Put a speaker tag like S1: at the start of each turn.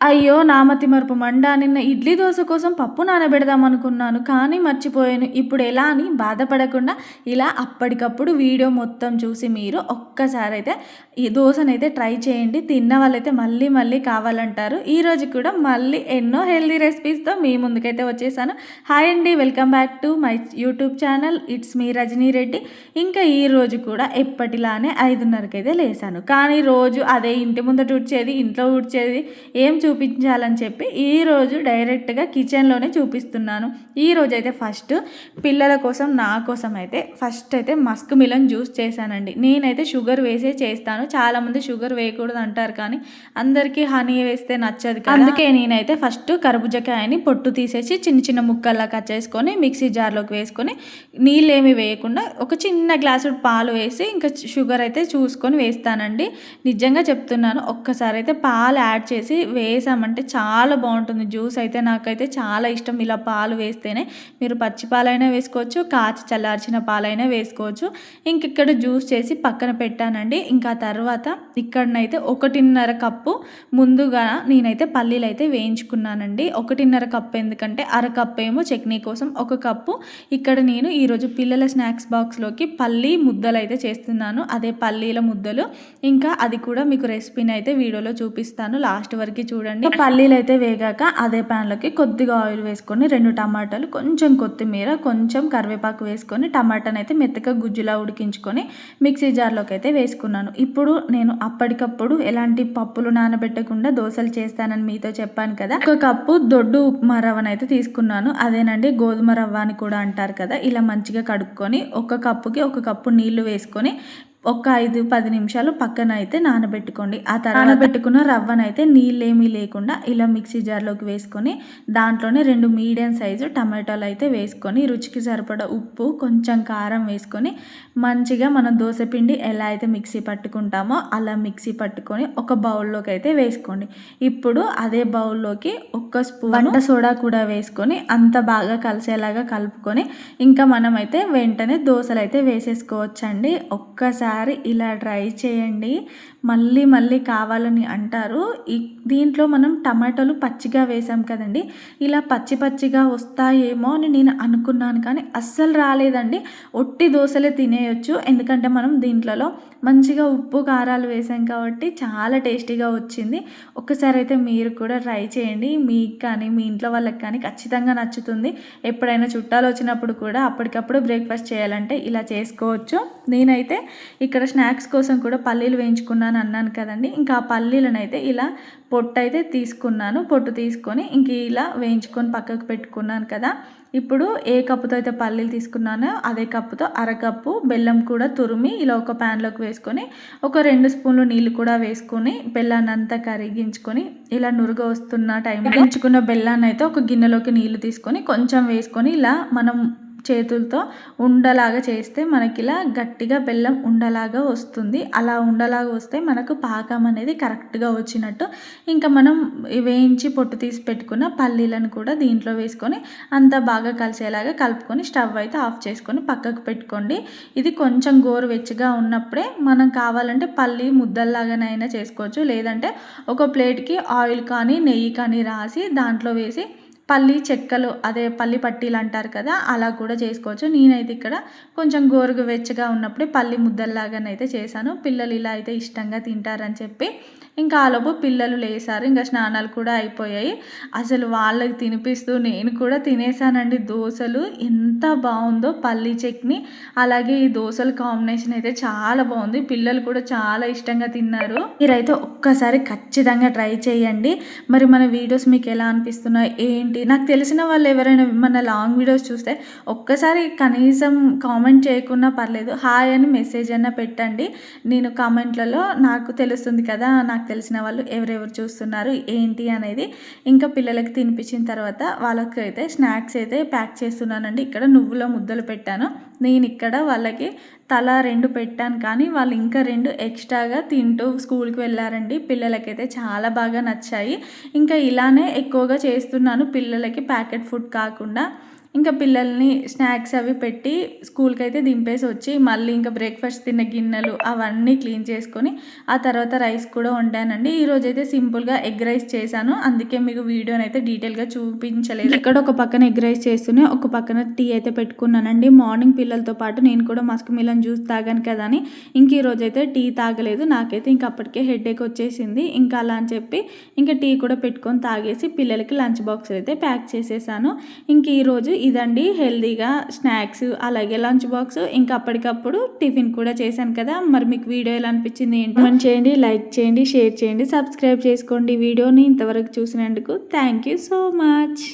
S1: అయ్యో! నా మతిమరుపు మండ. నిన్న ఇడ్లీ, దోస కోసం పప్పు నానబెడదామనుకున్నాను. కానీ మర్చిపోయాను. ఇప్పుడెలా అని బాధపడకుండా ఇలా అప్పటికప్పుడు వీడియో మొత్తం చూసి మీరు ఒక్కసారైతే ఈ దోసనైతే ట్రై చేయండి. తిన్న వాళ్ళైతే మళ్ళీ మళ్ళీ కావాలంటారు. ఈరోజు కూడా మళ్ళీ ఎన్నో హెల్తీ రెసిపీస్‌తో మీ ముందుకైతే వచ్చేసాను. హాయ్ అండి. Welcome back to my YouTube channel. It's me Rajani Reddy. ఇంకా ఈరోజు కూడా ఎప్పటిలానే 5:30కైతే లేసాను. కానీ రోజు అదే ఇంటి ముందట ఊడ్చేది, ఇంట్లో ఊడ్చేది ఏం చూపించాలని చెప్పి ఈరోజు డైరెక్ట్గా కిచెన్లోనే చూపిస్తున్నాను. ఈరోజైతే ఫస్ట్ పిల్లల కోసం నా కోసం అయితే ఫస్ట్ అయితే మస్క్ మిలన్ జ్యూస్ చేశానండి. నేనైతే షుగర్ వేసే చేస్తాను. చాలామంది షుగర్ వేయకూడదు అంటారు, కానీ అందరికీ హనీ వేస్తే నచ్చదు కదా. అందుకే నేనైతే ఫస్ట్ కర్బూజకాయని పొట్టు తీసేసి చిన్న చిన్న ముక్కల్లా కట్ చేసుకొని మిక్సీ జార్లోకి వేసుకొని నీళ్ళేమి వేయకుండా ఒక చిన్న గ్లాసు పాలు వేసి ఇంకా షుగర్ అయితే చూసుకొని వేస్తానండి. నిజంగా చెప్తున్నాను, ఒక్కసారి అయితే పాలు యాడ్ చేసి వేసామంటే చాలా బాగుంటుంది జ్యూస్. అయితే నాకైతే చాలా ఇష్టం ఇలా పాలు వేస్తేనే. మీరు పచ్చి పాలైనా వేసుకోవచ్చు, కాచి చల్లార్చిన పాలైనా వేసుకోవచ్చు. ఇంక ఇక్కడ జ్యూస్ చేసి పక్కన పెట్టానండి. ఇంకా తర్వాత ఇక్కడనైతే 1.5 కప్పు ముందుగా నేనైతే పల్లీలు అయితే వేయించుకున్నానండి. 1.5 కప్పు ఎందుకంటే అరకప్పు ఏమో చట్నీ కోసం, 1 కప్పు ఇక్కడ నేను ఈరోజు పిల్లల స్నాక్స్ బాక్స్లోకి పల్లీ ముద్దలు అయితే చేస్తున్నాను. అదే పల్లీల ముద్దలు. ఇంకా అది కూడా మీకు రెసిపీని అయితే వీడియోలో చూపిస్తాను, లాస్ట్ వరకు చూడండి. పల్లీలు అయితే వేగాక అదే ప్యాన్లోకి కొద్దిగా ఆయిల్ వేసుకొని 2 టమాటాలు, కొంచెం కొత్తిమీర, కొంచెం కరివేపాకు వేసుకొని టమాటాని అయితే మెత్తగా గుజ్జులా ఉడికించుకొని మిక్సీ జార్లోకి అయితే వేసుకున్నాను. ఇప్పుడు నేను అప్పటికప్పుడు ఎలాంటి పప్పులు నానబెట్టకుండా దోశలు చేస్తానని మీతో చెప్పాను కదా. 1 కప్పు దొడ్డు ఉప్మా రవ్వను అయితే తీసుకున్నాను. అదేనండి గోధుమ రవ్వ అని కూడా అంటారు కదా. ఇలా మంచిగా కడుక్కొని 1 కప్పుకి 1 కప్పు నీళ్లు వేసుకొని ఒక 5-10 నిమిషాలు పక్కన అయితే నానబెట్టుకోండి. ఆ తర్వాత నానబెట్టుకున్న రవ్వనైతే నీళ్ళేమీ లేకుండా ఇలా మిక్సీ జార్లోకి వేసుకొని దాంట్లోనే 2 మీడియం సైజు టమాటాలు అయితే వేసుకొని రుచికి సరిపడా ఉప్పు, కొంచెం కారం వేసుకొని మంచిగా మనం దోసపిండి ఎలా అయితే మిక్సీ పట్టుకుంటామో అలా మిక్సీ పట్టుకొని ఒక బౌల్లోకి అయితే వేసుకోండి. ఇప్పుడు అదే బౌల్లోకి 1 స్పూన్ వంట సోడా కూడా వేసుకొని అంత బాగా కలిసేలాగా కలుపుకొని ఇంకా మనమైతే వెంటనే దోశలు అయితే వేసేసుకోవచ్చండి. ఒక్కసారి ఇలా ట్రై చేయండి, మళ్ళీ మళ్ళీ కావాలని అంటారు. దీంట్లో మనం టమాటాలు పచ్చిగా వేసాం కదండి, ఇలా పచ్చి పచ్చిగా వస్తాయేమో అని నేను అనుకున్నాను, కానీ అస్సలు రాలేదండి. ఒట్టి దోశలే తినేయొచ్చు, ఎందుకంటే మనం దీంట్లో మంచిగా ఉప్పు కారాలు వేసాం కాబట్టి చాలా టేస్టీగా వచ్చింది. ఒక్కసారి అయితే మీరు కూడా ట్రై చేయండి. మీకు కానీ మీ ఇంట్లో వాళ్ళకి కానీ ఖచ్చితంగా నచ్చుతుంది. ఎప్పుడైనా చుట్టాలు వచ్చినప్పుడు కూడా అప్పటికప్పుడు బ్రేక్ఫాస్ట్ చేయాలంటే ఇలా చేసుకోవచ్చు. నేనైతే ఇక్కడ స్నాక్స్ కోసం కూడా పల్లీలు వేయించుకున్నాను అన్నాను కదండి. ఇంకా ఆ పల్లీలను అయితే ఇలా పొట్టు అయితే తీసుకున్నాను. పొట్టు తీసుకొని ఇంక ఇలా వేయించుకొని పక్కకు పెట్టుకున్నాను కదా. ఇప్పుడు ఏ కప్పుతో అయితే పల్లీలు తీసుకున్నానో అదే కప్పుతో అరకప్పు బెల్లం కూడా తురిమి ఇలా ఒక ప్యాన్లోకి వేసుకొని ఒక 2 స్పూన్లు నీళ్ళు కూడా వేసుకొని బెల్లాన్ని అంతా కరిగించుకొని ఇలా నురుగ వస్తున్న టైంలో వేయించుకున్న బెల్లాన్ని అయితే ఒక గిన్నెలోకి నీళ్ళు తీసుకొని కొంచెం వేసుకొని ఇలా మనం చేతులతో ఉండలాగా చేస్తే మనకి ఇలా గట్టిగా బెల్లం ఉండలాగా వస్తుంది. అలా ఉండలాగా వస్తే మనకు పాకం అనేది కరెక్ట్గా వచ్చినట్టు. ఇంకా మనం వేయించి పొట్టు తీసి పెట్టుకున్న పల్లీలను కూడా దీంట్లో వేసుకొని అంతా బాగా కలిసేలాగా కలుపుకొని స్టవ్ అయితే ఆఫ్ చేసుకొని పక్కకు పెట్టుకోండి. ఇది కొంచెం గోరువెచ్చగా ఉన్నప్పుడే మనం కావాలంటే పల్లీ ముద్దల్లాగానైనా చేసుకోవచ్చు, లేదంటే ఒక ప్లేట్కి ఆయిల్ కానీ నెయ్యి కానీ రాసి దాంట్లో వేసి పల్లి చెక్కలు, అదే పల్లి పట్టీలు అంటారు కదా, అలా కూడా చేసుకోవచ్చు. నేనైతే ఇక్కడ కొంచెం గోరువెచ్చగా ఉన్నప్పుడే పల్లి ముద్దల్లాగానైతే చేశాను. పిల్లలు ఇలా అయితే ఇష్టంగా తింటారని చెప్పి ఇంకా ఆలోపు పిల్లలు లేసారు. ఇంకా స్నానాలు కూడా అయిపోయాయి. అసలు వాళ్ళకి తినిపిస్తూ నేను కూడా తినేసానండి. దోశలు ఎంత బాగుందో, పల్లీ చట్నీ అలాగే ఈ దోశల కాంబినేషన్ అయితే చాలా బాగుంది. పిల్లలు కూడా చాలా ఇష్టంగా తిన్నారు. మీరైతే ఒక్కసారి ఖచ్చితంగా ట్రై చేయండి. మరి మన వీడియోస్ మీకు ఎలా అనిపిస్తున్నాయి ఏంటి? నాకు తెలిసిన వాళ్ళు ఎవరైనా మన లాంగ్ వీడియోస్ చూస్తే ఒక్కసారి కనీసం కామెంట్ చేయకున్నా పర్లేదు, హాయ్ అని మెసేజ్ అన్న పెట్టండి. నేను కామెంట్లలో నాకు తెలుస్తుంది కదా, నాకు తెలిసిన వాళ్ళు ఎవరెవరు చూస్తున్నారు ఏంటి అనేది. ఇంకా పిల్లలకి తినిపించిన తర్వాత వాళ్ళకి అయితే స్నాక్స్ అయితే ప్యాక్ చేస్తున్నానండి. ఇక్కడ నువ్వుల ముద్దలు పెట్టాను. నేను ఇక్కడ వాళ్ళకి తలా 2 పెట్టాను, కానీ వాళ్ళు ఇంకా 2 ఎక్స్ట్రాగా తింటూ స్కూల్కి వెళ్ళారండి. పిల్లలకైతే చాలా బాగా నచ్చాయి. ఇంకా ఇలానే ఎక్కువగా చేస్తున్నాను పిల్లలకి, ప్యాకెట్ ఫుడ్ కాకుండా. ఇంకా పిల్లల్ని స్నాక్స్ అవి పెట్టి స్కూల్కి అయితే దింపేసి వచ్చి మళ్ళీ ఇంకా బ్రేక్ఫాస్ట్ తిన్న గిన్నెలు అవన్నీ క్లీన్ చేసుకొని ఆ తర్వాత రైస్ కూడా వండానండి. ఈరోజు అయితే సింపుల్గా ఎగ్ రైస్ చేశాను, అందుకే మీకు వీడియోని అయితే డీటెయిల్గా చూపించలేదు. ఇక్కడ ఒక పక్కన ఎగ్ రైస్ చేస్తూనే ఒక పక్కన టీ అయితే పెట్టుకున్నానండి. మార్నింగ్ పిల్లలతో పాటు నేను కూడా మస్క్ మిలన్ జ్యూస్ తాగాను కదా అని ఇంక ఈరోజు అయితే టీ తాగలేదు. నాకైతే ఇంక అప్పటికే హెడేక్ వచ్చేసింది. ఇంకా అలా అని చెప్పి ఇంకా టీ కూడా పెట్టుకొని తాగేసి పిల్లలకి లంచ్ బాక్స్ అయితే ప్యాక్ చేసేసాను. ఇంక ఈరోజు ఇదండి హెల్దీగా స్నాక్స్ అలాగే లంచ్ బాక్స్ ఇంకా అప్పటికప్పుడు టిఫిన్ కూడా చేశాను కదా. మరి మీకు వీడియో ఎలా అనిపించింది ఏంటో కామెంట్ చేయండి, లైక్ చేయండి, షేర్ చేయండి, సబ్స్క్రైబ్ చేసుకోండి. వీడియోని ఇంతవరకు చూసినందుకు థ్యాంక్ యూ సో మచ్.